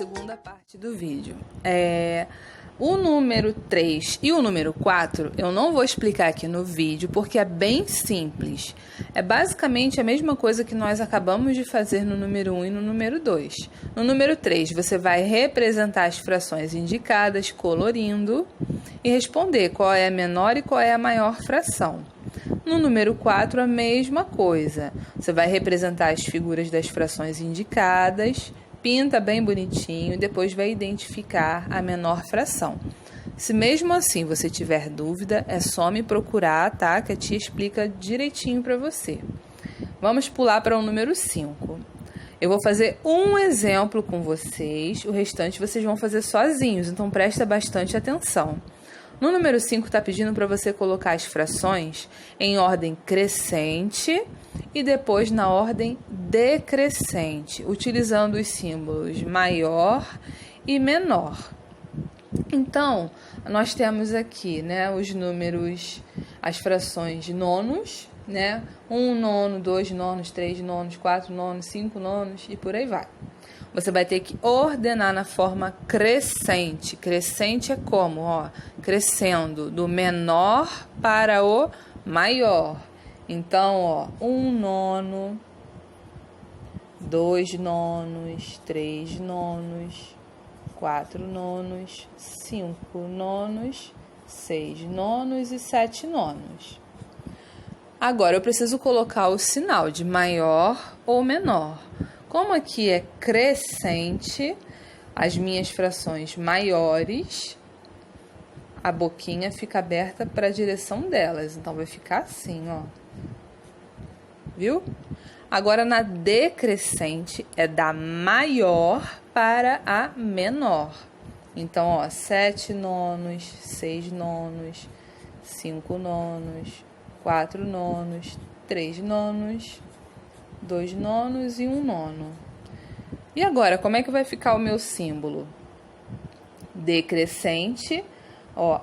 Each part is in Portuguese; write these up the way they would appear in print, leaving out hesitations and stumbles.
segunda parte do vídeo. O número 3 e o número 4 eu não vou explicar aqui no vídeo porque é bem simples. É basicamente a mesma coisa que nós acabamos de fazer no número 1 e no número 2. No número 3 você vai representar as frações indicadas colorindo e responder qual é a menor e qual é a maior fração. No número 4 a mesma coisa. Você vai representar as figuras das frações indicadas, pinta bem bonitinho e depois vai identificar a menor fração. Se mesmo assim você tiver dúvida, é só me procurar, tá? Que a tia explica direitinho para você. Vamos pular para o número 5. Eu vou fazer um exemplo com vocês, o restante vocês vão fazer sozinhos, então presta bastante atenção. No número 5 está pedindo para você colocar as frações em ordem crescente e depois na ordem decrescente, utilizando os símbolos maior e menor. Então, nós temos aqui, os números, as frações nonos, 1 nono, 2 nonos, 3 nonos, 4 nonos, 5 nonos e por aí vai. Você vai ter que ordenar na forma crescente. Crescente é como? Crescendo do menor para o maior. Então, 1 nono, 2 nonos, 3 nonos, 4 nonos, 5 nonos, 6 nonos e 7 nonos. Agora, eu preciso colocar o sinal de maior ou menor. Como aqui é crescente, as minhas frações maiores, a boquinha fica aberta para a direção delas. Então, vai ficar assim, Viu? Agora, na decrescente, é da maior para a menor. Então, 7 nonos, 6 nonos, 5 nonos, 4 nonos, 3 nonos, 2 nonos e 1 nono. E agora, como é que vai ficar o meu símbolo? Decrescente,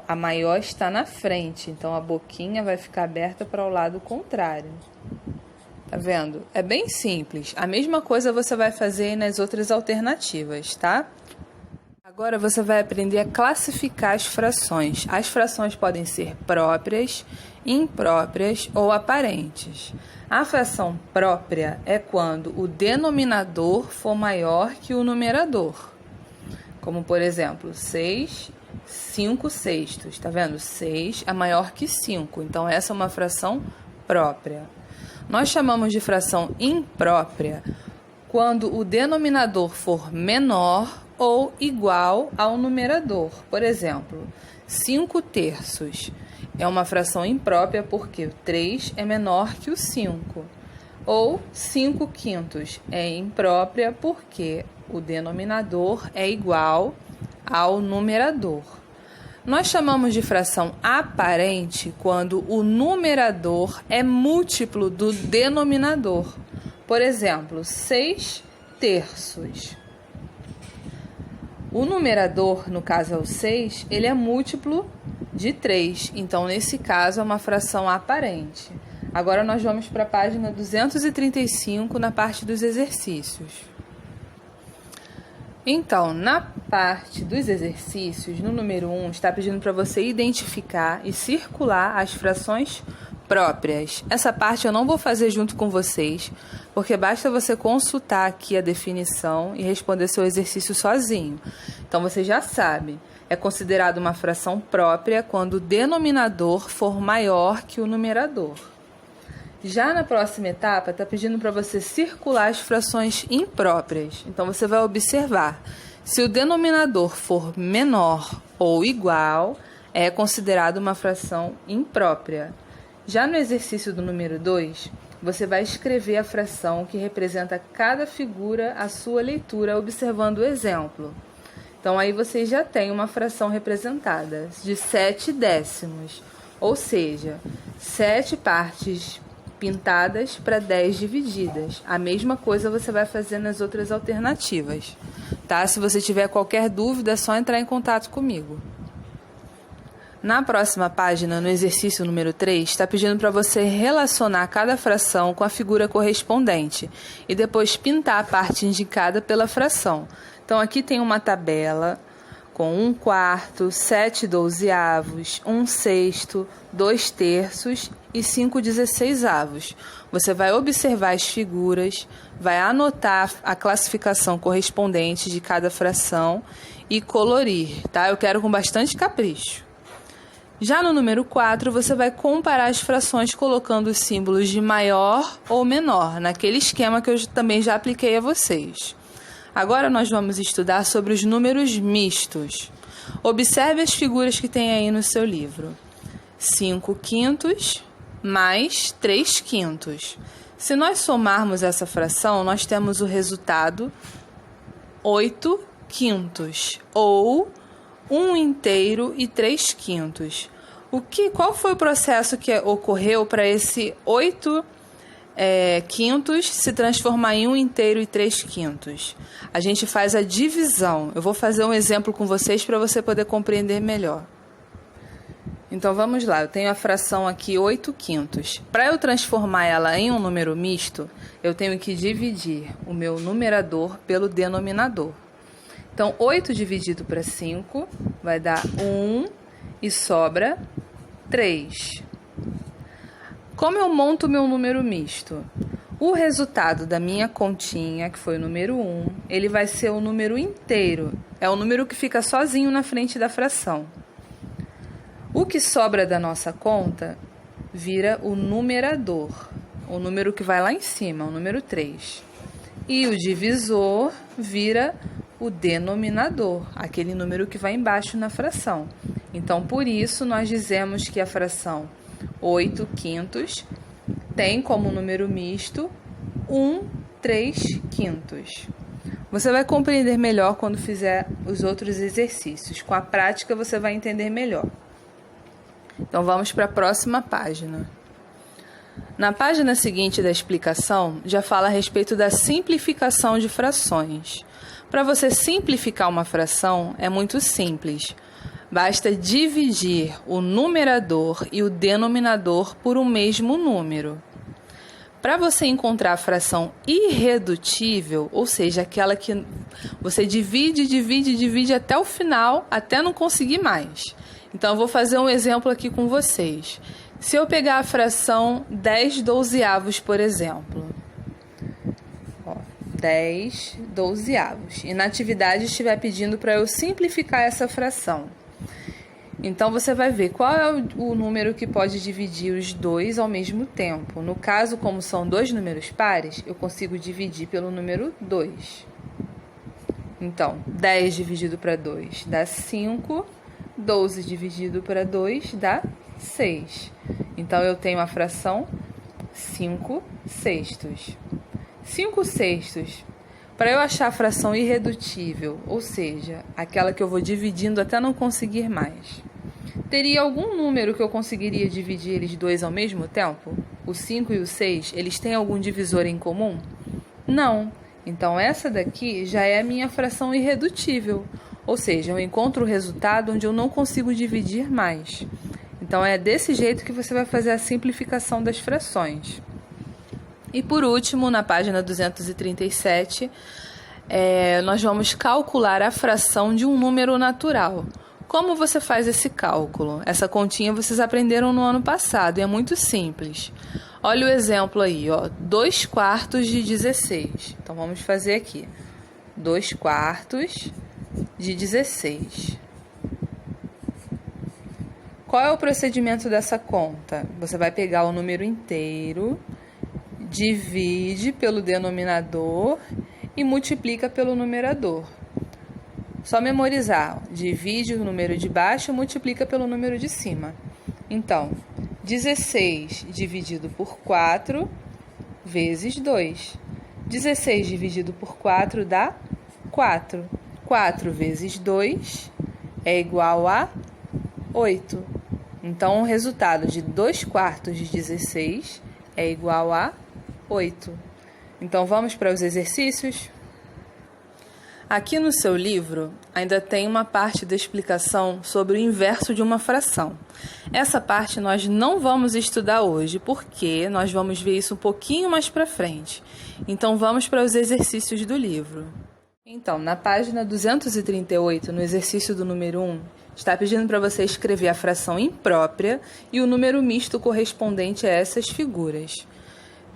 a maior está na frente, então a boquinha vai ficar aberta para o lado contrário. Tá vendo? É bem simples. A mesma coisa você vai fazer nas outras alternativas, tá? Agora você vai aprender a classificar as frações. As frações podem ser próprias, impróprias ou aparentes. A fração própria é quando o denominador for maior que o numerador. Como, por exemplo, 6, 5 sextos. Tá vendo? 6 é maior que 5. Então, essa é uma fração própria. Nós chamamos de fração imprópria quando o denominador for menor ou igual ao numerador. Por exemplo, 5 terços é uma fração imprópria porque o 3 é menor que o 5. Ou 5 quintos é imprópria porque o denominador é igual ao numerador. Nós chamamos de fração aparente quando o numerador é múltiplo do denominador. Por exemplo, 6 terços. O numerador, no caso é o 6, ele é múltiplo de 3. Então, nesse caso, é uma fração aparente. Agora, nós vamos para a página 235, na parte dos exercícios. Então, na parte dos exercícios, no número 1, está pedindo para você identificar e circular as frações próprias. Essa parte eu não vou fazer junto com vocês, porque basta você consultar aqui a definição e responder seu exercício sozinho. Então, você já sabe, é considerado uma fração própria quando o denominador for maior que o numerador. Já na próxima etapa, está pedindo para você circular as frações impróprias. Então, você vai observar. Se o denominador for menor ou igual, é considerado uma fração imprópria. Já no exercício do número 2, você vai escrever a fração que representa cada figura à sua leitura, observando o exemplo. Então, aí você já tem uma fração representada de 7 décimos, ou seja, 7 partes pintadas para 10 divididas. A mesma coisa você vai fazer nas outras alternativas, tá? Se você tiver qualquer dúvida, é só entrar em contato comigo. Na próxima página, no exercício número 3, está pedindo para você relacionar cada fração com a figura correspondente e depois pintar a parte indicada pela fração. Então, aqui tem uma tabela com 1/4, 7/12, 1/6, 2/3 e 5/16. Você vai observar as figuras, vai anotar a classificação correspondente de cada fração e colorir, tá? Eu quero com bastante capricho. Já no número 4, você vai comparar as frações colocando os símbolos de maior ou menor, naquele esquema que eu também já apliquei a vocês. Agora nós vamos estudar sobre os números mistos. Observe as figuras que tem aí no seu livro. 5/5 mais 3/5. Se nós somarmos essa fração, nós temos o resultado 8/5 ou 1 e 3/5. Qual foi o processo que ocorreu para esse 8/5 se transformar em 1 e 3/5? A gente faz a divisão. Eu vou fazer um exemplo com vocês para você poder compreender melhor. Então vamos lá, eu tenho a fração aqui 8/5. Para eu transformar ela em um número misto, eu tenho que dividir o meu numerador pelo denominador. Então 8 dividido para 5 vai dar 1 e sobra 3. Como eu monto o meu número misto? O resultado da minha continha, que foi o número 1, ele vai ser o número inteiro. É o número que fica sozinho na frente da fração. O que sobra da nossa conta vira o numerador, o número que vai lá em cima, o número 3. E o divisor vira o denominador, aquele número que vai embaixo na fração. Então, por isso, nós dizemos que a fração 8/5 tem como número misto 1/3/5. Você vai compreender melhor quando fizer os outros exercícios. Com a prática, você vai entender melhor. Então, vamos para a próxima página. Na página seguinte da explicação, já fala a respeito da simplificação de frações. Para você simplificar uma fração, é muito simples. Basta dividir o numerador e o denominador por um mesmo número. Para você encontrar a fração irredutível, ou seja, aquela que você divide até o final, até não conseguir mais. Então, eu vou fazer um exemplo aqui com vocês. Se eu pegar a fração 10/12, por exemplo. 10/12. E na atividade estiver pedindo para eu simplificar essa fração. Então, você vai ver qual é o número que pode dividir os dois ao mesmo tempo. No caso, como são dois números pares, eu consigo dividir pelo número 2. Então, 10 dividido para 2 dá 5. 12 dividido para 2 dá 6. Então, eu tenho a fração 5/6. 5/6. Para eu achar a fração irredutível, ou seja, aquela que eu vou dividindo até não conseguir mais, teria algum número que eu conseguiria dividir eles dois ao mesmo tempo? O 5 e o 6, eles têm algum divisor em comum? Não. Então, essa daqui já é a minha fração irredutível. Ou seja, eu encontro o resultado onde eu não consigo dividir mais. Então, é desse jeito que você vai fazer a simplificação das frações. E por último, na página 237, nós vamos calcular a fração de um número natural. Como você faz esse cálculo? Essa continha vocês aprenderam no ano passado e é muito simples. Olha o exemplo aí, ó, 2/4 de 16. Então, vamos fazer aqui. 2/4 de 16. Qual é o procedimento dessa conta? Você vai pegar o número inteiro, divide pelo denominador e multiplica pelo numerador. Só memorizar. Divide o número de baixo e multiplica pelo número de cima. Então, 16 dividido por 4 vezes 2. 16 dividido por 4 dá 4. 4 vezes 2 é igual a 8. Então, o resultado de 2/4 de 16 é igual a 8. Então, vamos para os exercícios? Aqui no seu livro, ainda tem uma parte da explicação sobre o inverso de uma fração. Essa parte nós não vamos estudar hoje, porque nós vamos ver isso um pouquinho mais para frente. Então, vamos para os exercícios do livro. Então, na página 238, no exercício do número 1, está pedindo para você escrever a fração imprópria e o número misto correspondente a essas figuras.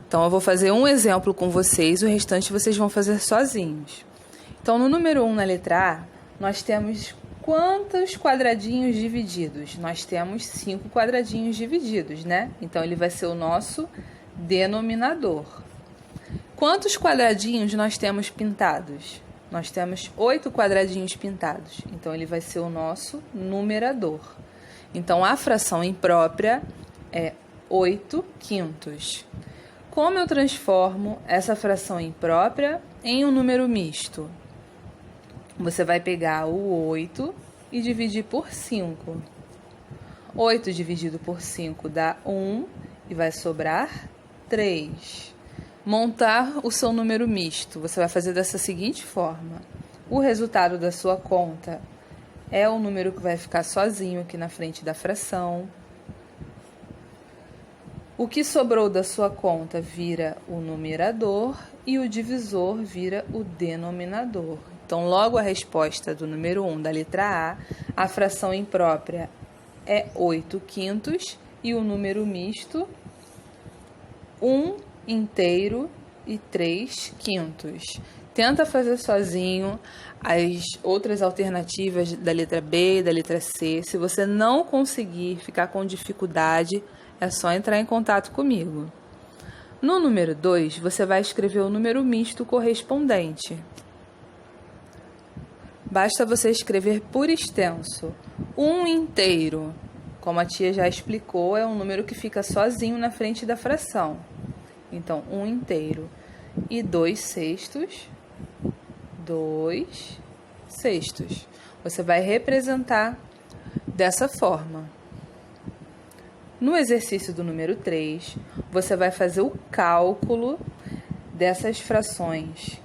Então, eu vou fazer um exemplo com vocês, o restante vocês vão fazer sozinhos. Então, no número 1, na letra A, nós temos quantos quadradinhos divididos? Nós temos 5 quadradinhos divididos, né? Então, ele vai ser o nosso denominador. Quantos quadradinhos nós temos pintados? Nós temos 8 quadradinhos pintados, então ele vai ser o nosso numerador. Então, a fração imprópria é 8/5. Como eu transformo essa fração imprópria em um número misto? Você vai pegar o 8 e dividir por 5. 8 dividido por 5 dá 1 e vai sobrar 3. Montar o seu número misto, você vai fazer dessa seguinte forma. O resultado da sua conta é o número que vai ficar sozinho aqui na frente da fração. O que sobrou da sua conta vira o numerador e o divisor vira o denominador. Então, logo a resposta do número 1 da letra A fração imprópria é 8/5 e o número misto 1 inteiro e 3/5. Tenta fazer sozinho as outras alternativas da letra B e da letra C. Se você não conseguir, ficar com dificuldade, é só entrar em contato comigo. No número 2, você vai escrever o número misto correspondente. Basta você escrever por extenso. 1 inteiro, como a tia já explicou, é um número que fica sozinho na frente da fração. Então, 1 inteiro e 2/6. 2/6. Você vai representar dessa forma. No exercício do número 3, você vai fazer o cálculo dessas frações.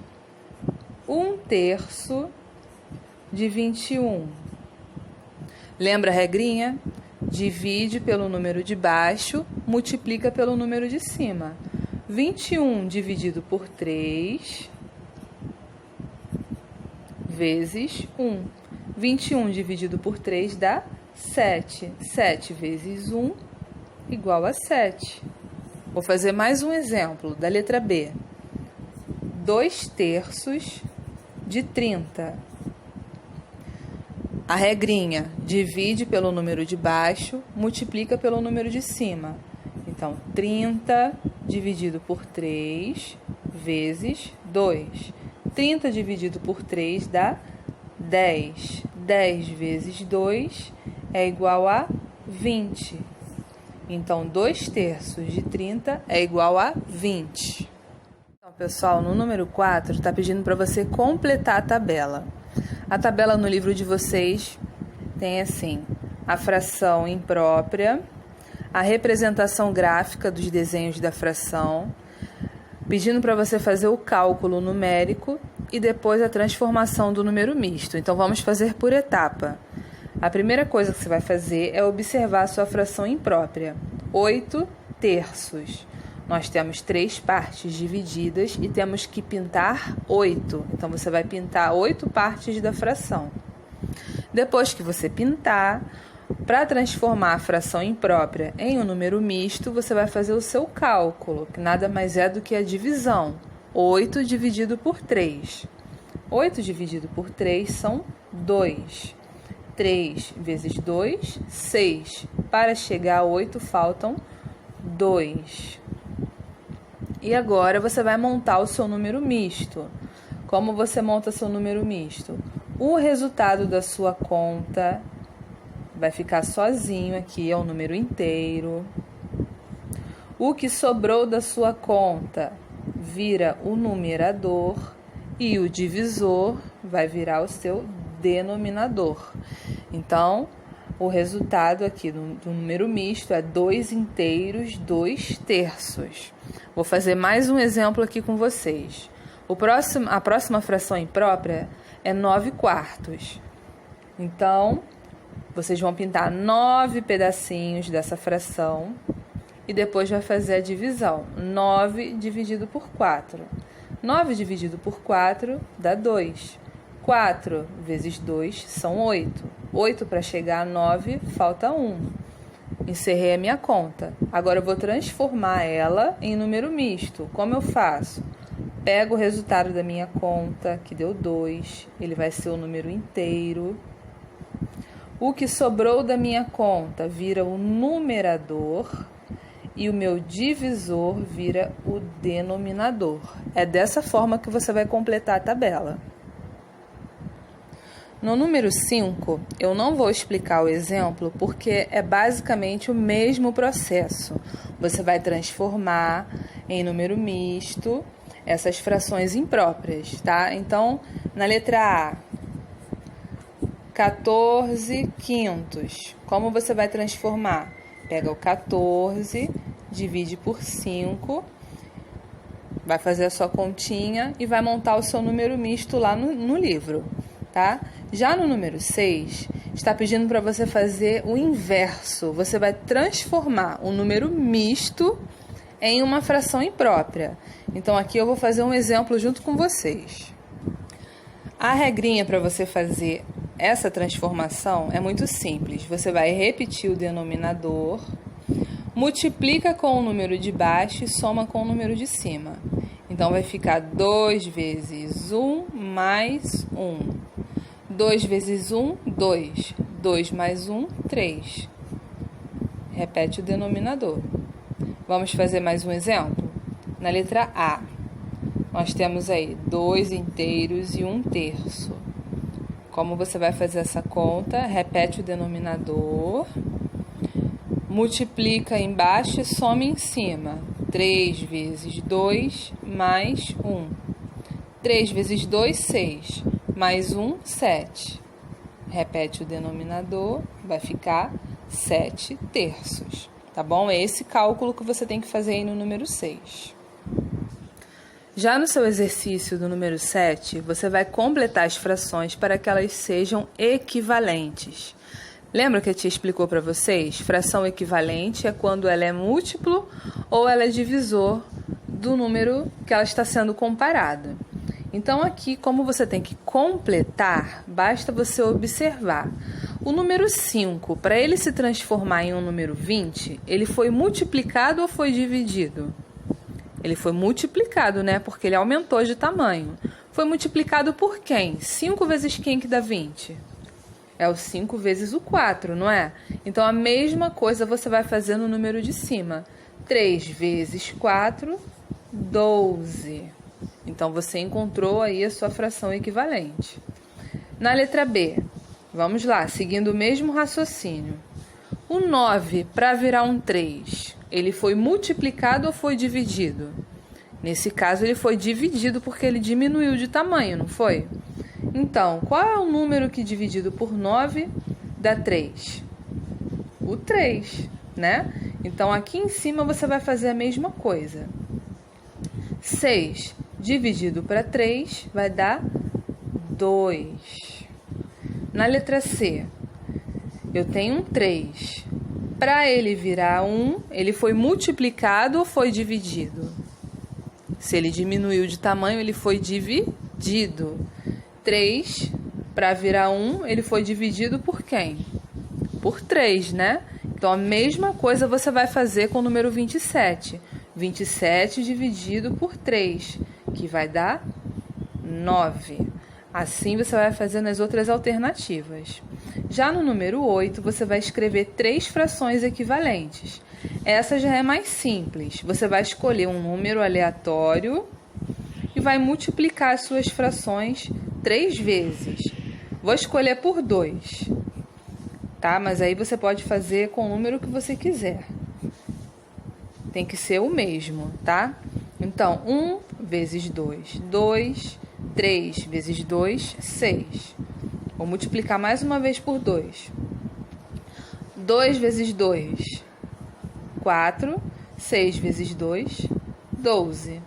1/3 de 21. Lembra a regrinha? Divide pelo número de baixo, multiplica pelo número de cima. 21 dividido por 3 vezes 1. 21 dividido por 3 dá 7. 7 vezes 1 igual a 7. Vou fazer mais um exemplo da letra B. 2/3 de 30. A regrinha, divide pelo número de baixo, multiplica pelo número de cima. Então, 30 dividido por 3 vezes 2. 30 dividido por 3 dá 10. 10 vezes 2 é igual a 20. Então, 2/3 de 30 é igual a 20. Então, pessoal, no número 4, está pedindo para você completar a tabela. A tabela no livro de vocês tem assim, a fração imprópria, a representação gráfica dos desenhos da fração, pedindo para você fazer o cálculo numérico e depois a transformação do número misto. Então, vamos fazer por etapa. A primeira coisa que você vai fazer é observar a sua fração imprópria. 8/3. Nós temos 3 partes divididas e temos que pintar 8. Então, você vai pintar 8 partes da fração. Depois que você pintar, para transformar a fração imprópria em um número misto, você vai fazer o seu cálculo, que nada mais é do que a divisão. 8 dividido por 3. 8 dividido por 3 são 2. 3 vezes 2, 6. Para chegar a 8, faltam 2. E agora você vai montar o seu número misto. Como você monta seu número misto? O resultado da sua conta vai ficar sozinho aqui, é um número inteiro. O que sobrou da sua conta vira o numerador e o divisor vai virar o seu denominador. Então, o resultado aqui do número misto é 2 inteiros, 2/3. Vou fazer mais um exemplo aqui com vocês. A próxima fração imprópria é 9/4. Então, vocês vão pintar 9 pedacinhos dessa fração e depois vai fazer a divisão. 9 dividido por 4. 9 dividido por 4 dá 2. 4 vezes 2 são 8. 8 para chegar a 9, falta 1. Encerrei a minha conta. Agora eu vou transformar ela em número misto. Como eu faço? Pego o resultado da minha conta, que deu 2. Ele vai ser o número inteiro. O que sobrou da minha conta vira o numerador e o meu divisor vira o denominador. É dessa forma que você vai completar a tabela. No número 5, eu não vou explicar o exemplo porque é basicamente o mesmo processo. Você vai transformar em número misto essas frações impróprias, tá? Então, na letra A, 14 quintos. Como você vai transformar? Pega o 14, divide por 5, vai fazer a sua continha e vai montar o seu número misto lá no livro, tá? Já no número 6, está pedindo para você fazer o inverso. Você vai transformar um número misto em uma fração imprópria. Então, aqui eu vou fazer um exemplo junto com vocês. A regrinha para você fazer essa transformação é muito simples. Você vai repetir o denominador, multiplica com o número de baixo e soma com o número de cima. Então, vai ficar 2 vezes 1 mais 1. 2 vezes 1, 2. 2 mais 1, 3. Repete o denominador. Vamos fazer mais um exemplo? Na letra A, nós temos aí 2 inteiros e 1 terço. Como você vai fazer essa conta? Repete o denominador, multiplica embaixo e soma em cima. 3 vezes 2 mais 1. 3 vezes 2, 6. Mais 1, 7. Repete o denominador, vai ficar 7 terços. Tá bom? É esse cálculo que você tem que fazer aí no número 6. Já no seu exercício do número 7, você vai completar as frações para que elas sejam equivalentes. Lembra que a tia explicou para vocês? Fração equivalente é quando ela é múltiplo ou ela é divisor do número que ela está sendo comparada. Então, aqui, como você tem que completar, basta você observar. O número 5, para ele se transformar em um número 20, ele foi multiplicado ou foi dividido? Ele foi multiplicado, né? Porque ele aumentou de tamanho. Foi multiplicado por quem? 5 vezes quem que dá 20? É o 5 vezes o 4, não é? Então, a mesma coisa você vai fazer no número de cima. 3 vezes 4, 12. Então, você encontrou aí a sua fração equivalente. Na letra B, vamos lá, seguindo o mesmo raciocínio. O 9, para virar um 3, ele foi multiplicado ou foi dividido? Nesse caso, ele foi dividido porque ele diminuiu de tamanho, não foi? Então, qual é o número que dividido por 9 dá 3? O 3, né? Então, aqui em cima você vai fazer a mesma coisa. 6 dividido para 3 vai dar 2. Na letra C, eu tenho um 3. Para ele virar 1, ele foi multiplicado ou foi dividido? Se ele diminuiu de tamanho, ele foi dividido. 3, para virar 1, ele foi dividido por quem? Por 3, né? Então, a mesma coisa você vai fazer com o número 27. 27 dividido por 3, que vai dar 9. Assim, você vai fazer nas outras alternativas. Já no número 8, você vai escrever 3 frações equivalentes. Essa já é mais simples. Você vai escolher um número aleatório e vai multiplicar as suas frações 3 vezes. Vou escolher por 2, tá? Mas aí você pode fazer com o número que você quiser. Tem que ser o mesmo, tá? Então, 1 vezes 2, 2. 3 vezes 2, 6. Vou multiplicar mais uma vez por 2. 2 vezes 2, 4. 6 vezes 2, 12.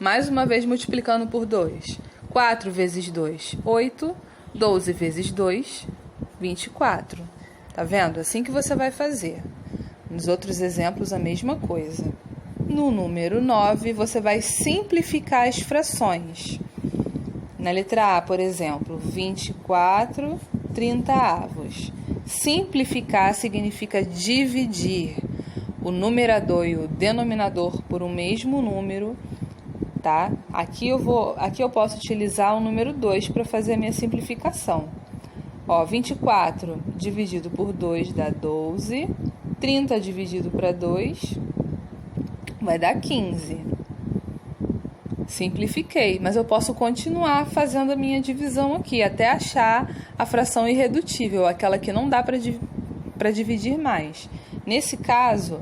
Mais uma vez multiplicando por 2. 4 vezes 2, 8. 12 vezes 2, 24. Tá vendo? Assim que você vai fazer. Nos outros exemplos, a mesma coisa. No número 9, você vai simplificar as frações. Na letra A, por exemplo, 24 30avos. Simplificar significa dividir o numerador e o denominador por um mesmo número, tá? Aqui eu posso utilizar o número 2 para fazer a minha simplificação. 24 dividido por 2 dá 12, 30 dividido para 2 vai dar 15. Simplifiquei, mas eu posso continuar fazendo a minha divisão aqui, até achar a fração irredutível, aquela que não dá para dividir mais. Nesse caso,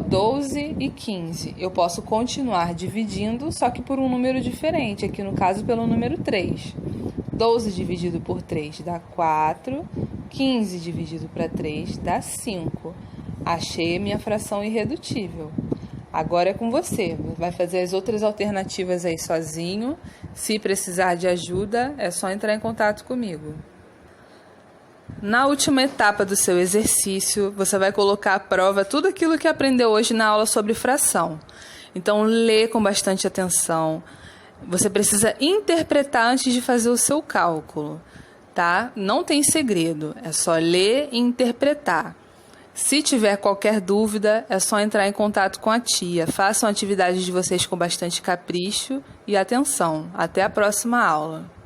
12 e 15, eu posso continuar dividindo, só que por um número diferente, aqui no caso pelo número 3. 12 dividido por 3 dá 4, 15 dividido para 3 dá 5. Achei a minha fração irredutível. Agora é com você, vai fazer as outras alternativas aí sozinho. Se precisar de ajuda, é só entrar em contato comigo. Na última etapa do seu exercício, você vai colocar à prova tudo aquilo que aprendeu hoje na aula sobre fração. Então, lê com bastante atenção. Você precisa interpretar antes de fazer o seu cálculo, tá? Não tem segredo, é só ler e interpretar. Se tiver qualquer dúvida, é só entrar em contato com a tia. Façam atividades de vocês com bastante capricho e atenção. Até a próxima aula.